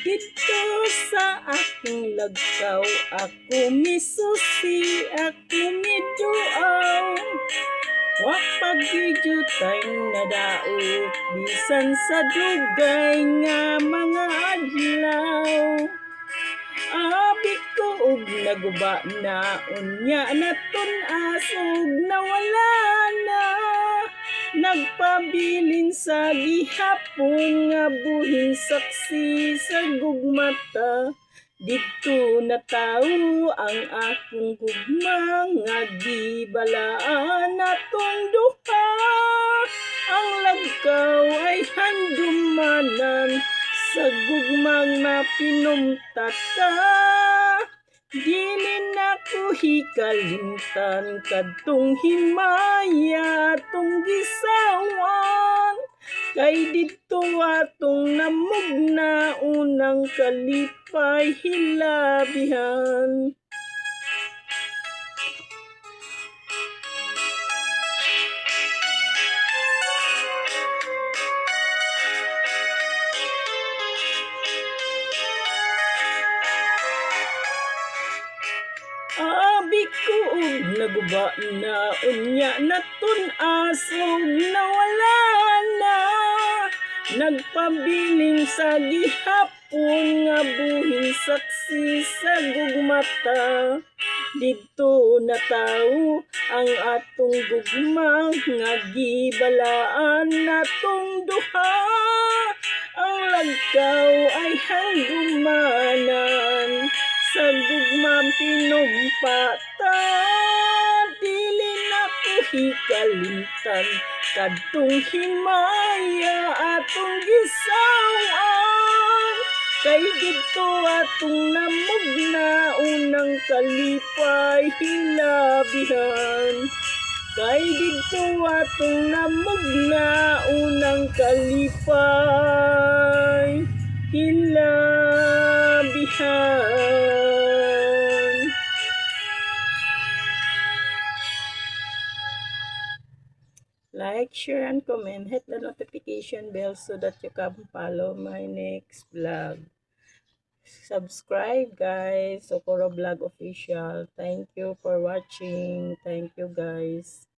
Dito sa akong lagkaw, ako misusi, ako miduaw. Wa pagidyo tayong nadaot, bisan sa dugay nga mga adlaw. Abi ko og naguba na, unya naton asog nawala na. Nagpabilin sa gihapon nga buhing saksi sa gugmata. Dito na tawo ang akong gugma nga gibalaan natong duha. Ang lagkaw ay handumanan sa gugmang napinumtata. Dili na ko hikalimtan kadtong himaya atong gisawan. Kay dito atong namugna unang kalipay hilabihan. Abi ko og naguba na, unya naton asog nawala na. Nagpabiling sa gihapon nga buhing saksi sa gugmata. Dito na tawo ang atong gugma nga gibalaan natong duha. Ang lagkaw ay hanggumanan sa gugmang pinumpata. Dili na ko hikalimtan kadtong himaya atong gisawan. Kay dito atong namugna unang kalipay hilabihan. Kay dito atong namugna unang kalipay hilabihan. Like, share, and comment. Hit the notification bell so that you can follow my next vlog. Subscribe, guys. Socorro Vlog Official. Thank you for watching. Thank you, guys.